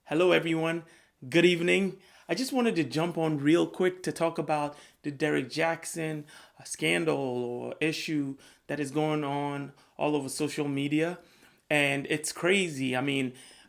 Hello, everyone. Good evening. I just wanted to jump on real quick to talk about the Derrick Jaxn scandal or issue that is going on all over social media. And it's crazy.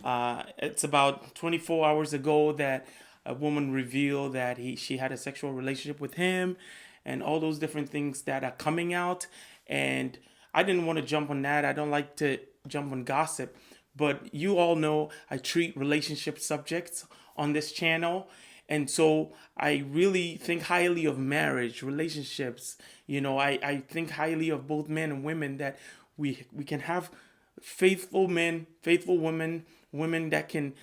It's about 24 hours ago that a woman revealed that she had a sexual relationship with him and all those different things that are coming out. And I didn't want to jump on that. I don't like to jump on gossip. But you all know I treat relationship subjects on this channel. And so I really think highly of marriage, relationships. I think highly of both men and women that we can have faithful men, faithful women, women that can,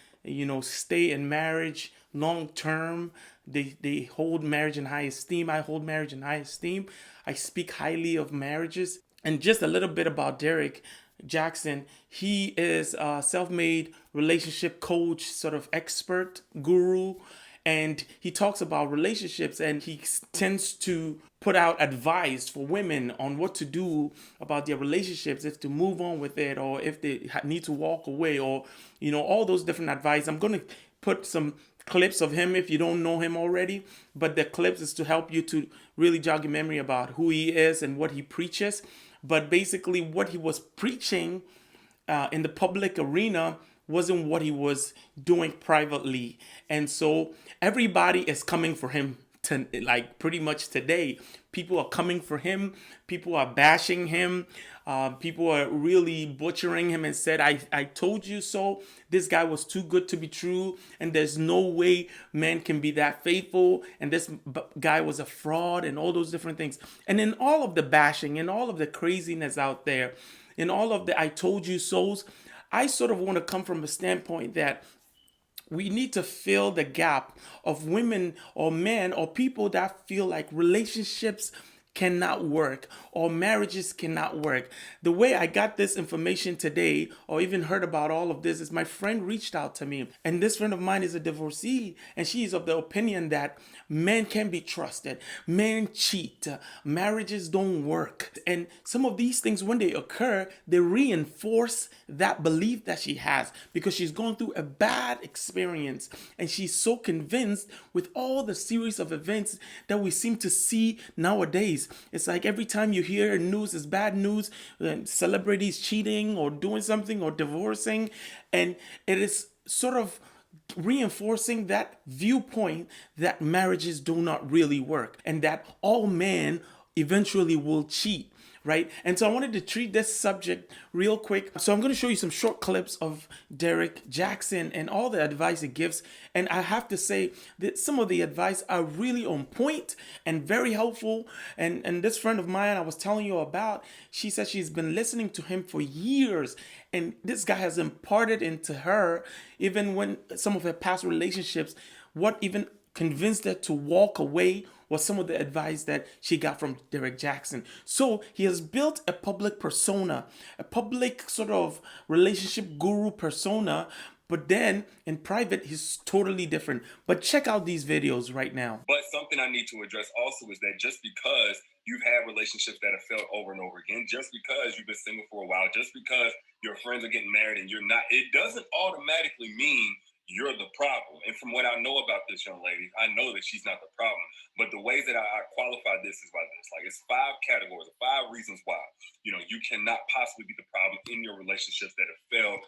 stay in marriage long term. They hold marriage in high esteem. I hold marriage in high esteem. I speak highly of marriages. And just a little bit about Derrick Jaxn. He is a self-made relationship coach, sort of expert, guru, and he talks about relationships and he tends to put out advice for women on what to do about their relationships, if to move on with it or if they need to walk away, or all those different advice. I'm going to put some clips of him if you don't know him already, but the clips is to help you to really jog your memory about who he is and what he preaches. But basically what he was preaching in the public arena wasn't what he was doing privately. And so everybody is coming for him to, like, pretty much today. People are coming for him. People are bashing him. People are really butchering him and said, I told you so. This guy was too good to be true. And there's no way man can be that faithful. And this guy was a fraud and all those different things. And in all of the bashing and all of the craziness out there, in all of the I told you so's, I sort of want to come from a standpoint that we need to fill the gap of women or men or people that feel like relationships cannot work or marriages cannot work. The way I got this information today or even heard about all of this is my friend reached out to me, and this friend of mine is a divorcee, and she is of the opinion that men can be trusted, men cheat, marriages don't work. And some of these things, when they occur, they reinforce that belief that she has because she's gone through a bad experience and she's so convinced with all the series of events that we seem to see nowadays. It's like every time you hear news is bad news, celebrities cheating or doing something or divorcing, and it is sort of reinforcing that viewpoint that marriages do not really work and that all men eventually will cheat, right? And so I wanted to treat this subject real quick. So I'm going to show you some short clips of Derrick Jaxn and all the advice he gives. And I have to say that some of the advice are really on point and very helpful. And this friend of mine I was telling you about, she said she's been listening to him for years. And this guy has imparted into her, even when some of her past relationships, what even convinced her to walk away was some of the advice that she got from Derrick Jaxn. So he has built a public persona, a public sort of relationship guru persona, but then in private, he's totally different. But check out these videos right now. But something I need to address also is that just because you've had relationships that have failed over and over again, just because you've been single for a while, just because your friends are getting married and you're not, it doesn't automatically mean you're the problem. And from what I know about this young lady, I know that she's not the problem. But the ways that I qualify this is by this. Like, it's five categories, five reasons why, you cannot possibly be the problem in your relationships that have failed.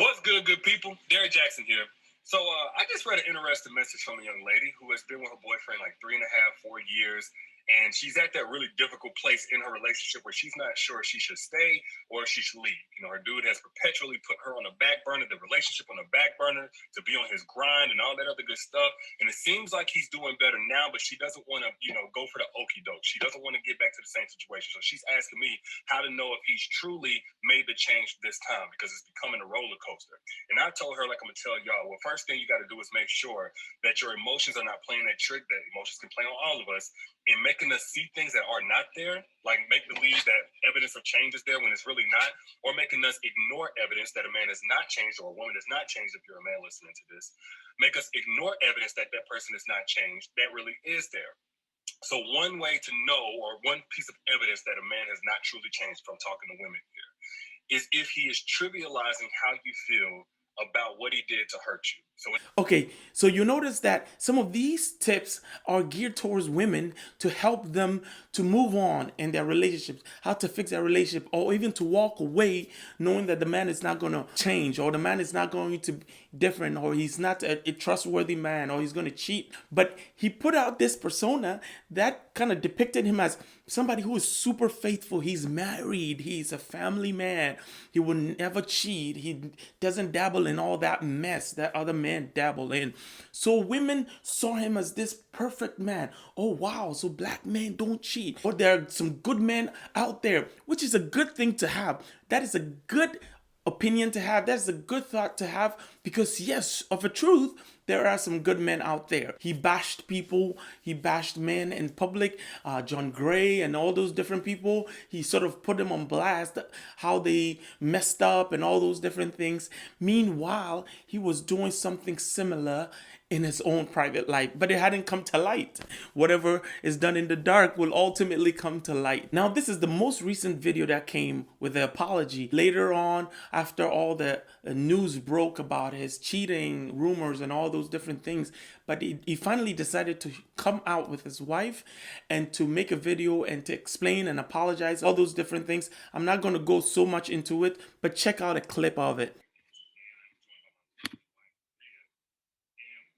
What's good people? Derrick Jaxn here. So I just read an interesting message from a young lady who has been with her boyfriend like 3.5, 4 years. And she's at that really difficult place in her relationship where she's not sure if she should stay or if she should leave. Her dude has perpetually put her on the back burner, the relationship on the back burner, to be on his grind and all that other good stuff. And it seems like he's doing better now, but she doesn't want to, go for the okie doke. She doesn't want to get back to the same situation. So she's asking me how to know if he's truly made the change this time because it's becoming a roller coaster. And I told her, like I'm going to tell y'all, well, first thing you got to do is make sure that your emotions are not playing that trick that emotions can play on all of us and making us see things that are not there, like make believe that evidence of change is there when it's really not, or making us ignore evidence that a man has not changed or a woman has not changed if you're a man listening to this. Make us ignore evidence that that person has not changed that really is there. So one way to know, or one piece of evidence that a man has not truly changed, from talking to women here, is if he is trivializing how you feel about what he did to hurt you. So Okay, so you notice that some of these tips are geared towards women to help them to move on in their relationships, how to fix their relationship, or even to walk away knowing that the man is not going to change, or the man is not going to be different, or he's not a trustworthy man, or he's going to cheat. But he put out this persona that kind of depicted him as somebody who is super faithful. He's married, he's a family man, he will never cheat, he doesn't dabble in all that mess that other men dabble in. So women saw him as this perfect man. Oh wow, so black men don't cheat, or there are some good men out there, which is a good thing to have. That is a good opinion to have. That's a good thought to have, because yes, of a truth, there are some good men out there. He bashed people, he bashed men in public, John Gray and all those different people. He sort of put them on blast, how they messed up and all those different things. Meanwhile, he was doing something similar in his own private life, but it hadn't come to light. Whatever is done in the dark will ultimately come to light. Now, this is the most recent video that came with the apology. Later on, after all the news broke about his cheating rumors and all those different things, but he finally decided to come out with his wife and to make a video and to explain and apologize, all those different things. I'm not going to go so much into it, but check out a clip of it.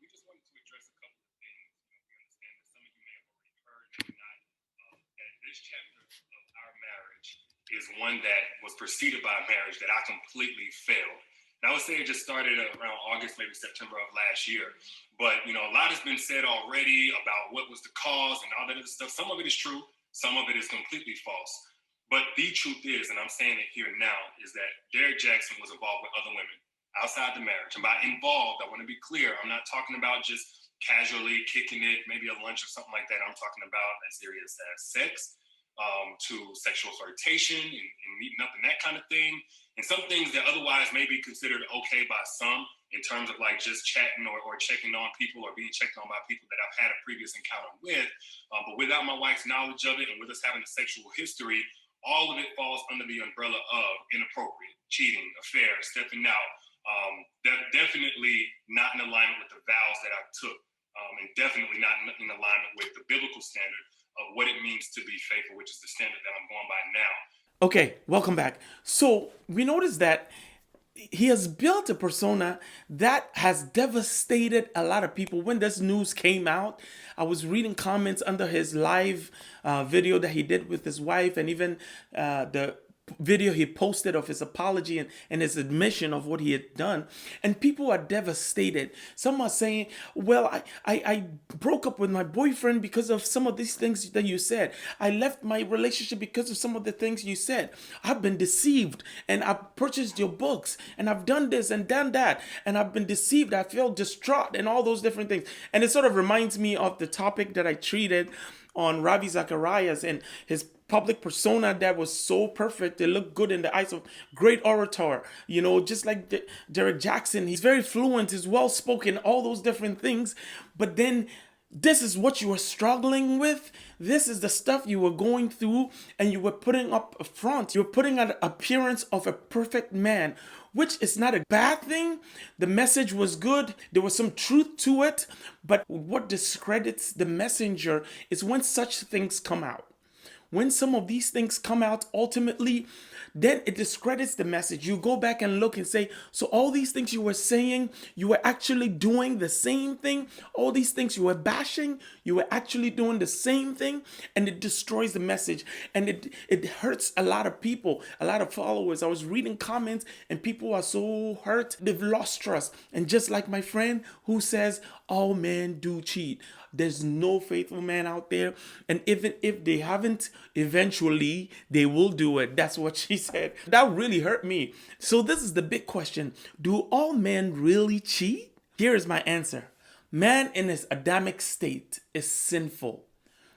we just wanted to address a couple of things. We understand that some of you may have already heard that this chapter of our marriage is one that was preceded by a marriage that I completely failed. And I would say it just started around August, maybe September of last year. But a lot has been said already about what was the cause and all that other stuff. Some of it is true, some of it is completely false. But the truth is, and I'm saying it here now, is that Derrick Jaxn was involved with other women outside the marriage. And by involved, I want to be clear, I'm not talking about just casually kicking it, maybe a lunch or something like that. I'm talking about as serious as sex, to sexual flirtation and meeting up and that kind of thing. And some things that otherwise may be considered okay by some in terms of like just chatting or checking on people or being checked on by people that I've had a previous encounter with. But without my wife's knowledge of it and with us having a sexual history, all of it falls under the umbrella of inappropriate, cheating, affair, stepping out. Definitely not in alignment with the vows that I took, and definitely not in alignment with the biblical standard of what it means to be faithful, which is the standard that I'm going by now. Okay, welcome back. So we noticed that he has built a persona that has devastated a lot of people. When this news came out, I was reading comments under his live video that he did with his wife, and even the video he posted of his apology and his admission of what he had done, and people are devastated. Some are saying, well, I broke up with my boyfriend because of some of these things that you said. I left my relationship because of some of the things you said. I've been deceived, and I've purchased your books, and I've done this and done that, and I've been deceived. I feel distraught and all those different things. And it sort of reminds me of the topic that I treated on Ravi Zacharias and his public persona that was so perfect. It looked good in the eyes of great orator, just like Derrick Jaxn. He's very fluent, he's well spoken, all those different things. But then this is what you were struggling with. This is the stuff you were going through, and you were putting up a front. You were putting an appearance of a perfect man, which is not a bad thing. The message was good. There was some truth to it. But what discredits the messenger is when such things come out. When some of these things come out, ultimately, then it discredits the message. You go back and look and say, so all these things you were saying, you were actually doing the same thing. All these things you were bashing, you were actually doing the same thing, and it destroys the message. And it hurts a lot of people, a lot of followers. I was reading comments, and people are so hurt. They've lost trust. And just like my friend who says, all men do cheat. There's no faithful man out there. And even if they haven't, eventually they will do it. That's what she said. That really hurt me. So this is the big question. Do all men really cheat? Here is my answer. Man in his Adamic state is sinful.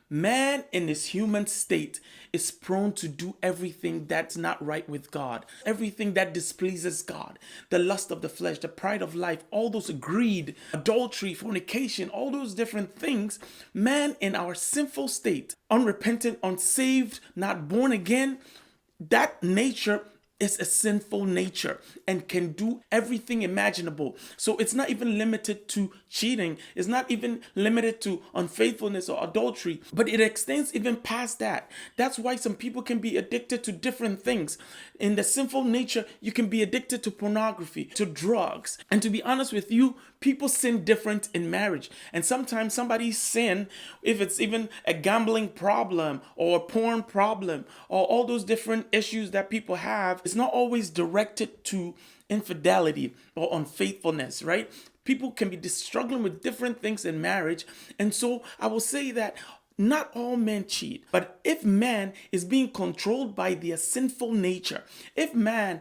Man in his human state is prone to do everything that's not right with God, everything that displeases God, the lust of the flesh, the pride of life, all those greed, adultery, fornication, all those different things. Man in our sinful state, unrepentant, unsaved, not born again, that nature is a sinful nature and can do everything imaginable. So it's not even limited to cheating, it's not even limited to unfaithfulness or adultery, but it extends even past that. That's why some people can be addicted to different things. In the sinful nature, you can be addicted to pornography, to drugs. And to be honest with you, people sin different in marriage. And sometimes somebody's sin, if it's even a gambling problem or a porn problem or all those different issues that people have, it's not always directed to infidelity or unfaithfulness, right? People can be struggling with different things in marriage. And so I will say that not all men cheat, but if man is being controlled by their sinful nature, I'm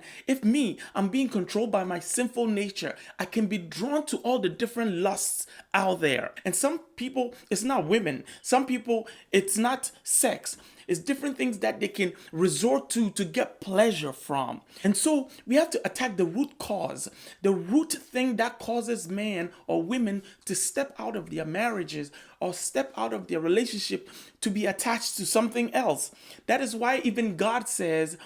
being controlled by my sinful nature, I can be drawn to all the different lusts out there. And some people, it's not women. Some people, it's not sex. It's different things that they can resort to get pleasure from. And so we have to attack the root cause, the root thing that causes man or women to step out of their marriages or step out of their relationship to be attached to something else. That is why even God says,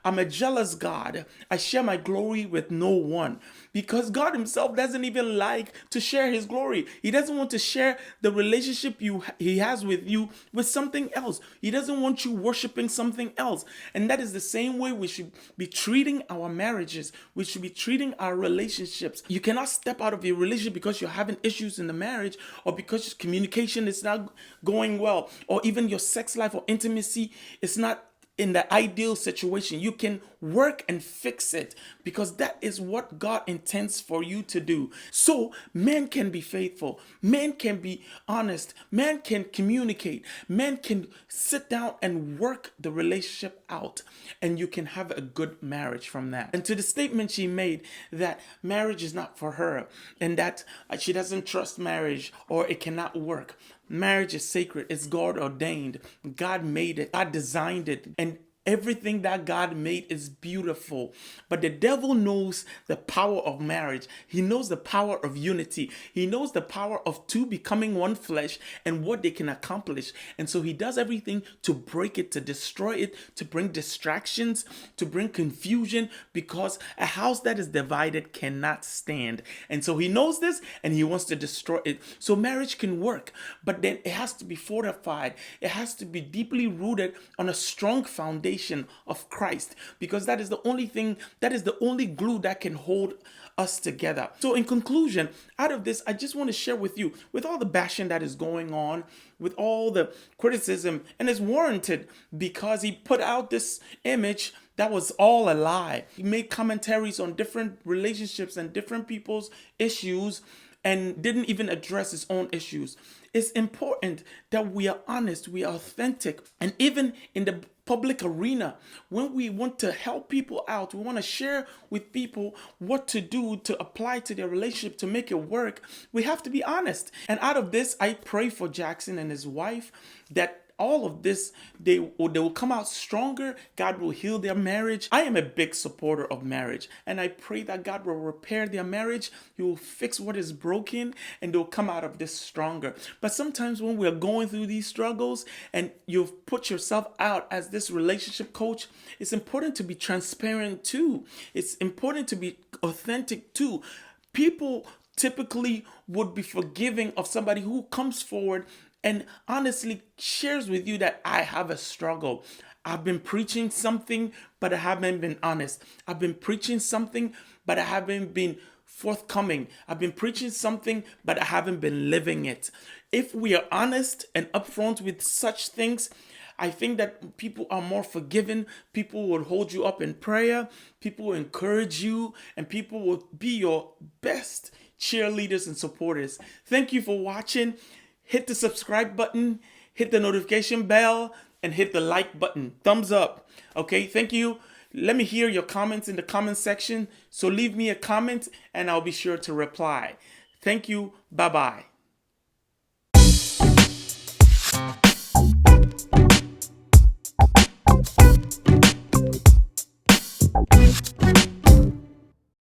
I'm a jealous God. I share my glory with no one. Because God himself doesn't even like to share his glory. He doesn't want to share the relationship he has with you with something else. He doesn't want you worshiping something else. And that is the same way we should be treating our marriages. We should be treating our relationships. You cannot step out of your relationship because you're having issues in the marriage or because communication is not going well or even your sex life or intimacy is not in the ideal situation. You can work and fix it because that is what God intends for you to do. So men can be faithful, men can be honest, men can communicate, men can sit down and work the relationship out, and you can have a good marriage from that. And to the statement she made that marriage is not for her and that she doesn't trust marriage or it cannot work. Marriage is sacred. It's God ordained. God made it. God designed it. And everything that God made is beautiful. But the devil knows the power of marriage. He knows the power of unity. He knows the power of two becoming one flesh and what they can accomplish. And so he does everything to break it, to destroy it, to bring distractions, to bring confusion, because a house that is divided cannot stand. And so he knows this and he wants to destroy it. So marriage can work, but then it has to be fortified. It has to be deeply rooted on a strong foundation of Christ, because that is the only thing, that is the only glue that can hold us together. So in conclusion, out of this, I just want to share with you, with all the bashing that is going on, with all the criticism, and it's warranted because he put out this image that was all a lie. He made commentaries on different relationships and different people's issues and didn't even address his own issues. It's important that we are honest, we are authentic, and even in the public arena, when we want to help people out, we want to share with people what to do to apply to their relationship to make it work, we have to be honest. And out of this, I pray for Jaxn and his wife that all of this, they will come out stronger. God will heal their marriage. I am a big supporter of marriage, and I pray that God will repair their marriage. He will fix what is broken, and they'll come out of this stronger. But sometimes when we're going through these struggles and you've put yourself out as this relationship coach, it's important to be transparent too. It's important to be authentic too. People typically would be forgiving of somebody who comes forward and honestly shares with you that I have a struggle. I've been preaching something, but I haven't been honest. I've been preaching something, but I haven't been forthcoming. I've been preaching something, but I haven't been living it. If we are honest and upfront with such things, I think that people are more forgiving. People will hold you up in prayer. People will encourage you, and people will be your best cheerleaders and supporters. Thank you for watching. Hit the subscribe button, hit the notification bell, and hit the like button. Thumbs up. Okay, thank you. Let me hear your comments in the comment section. So leave me a comment and I'll be sure to reply. Thank you. Bye-bye.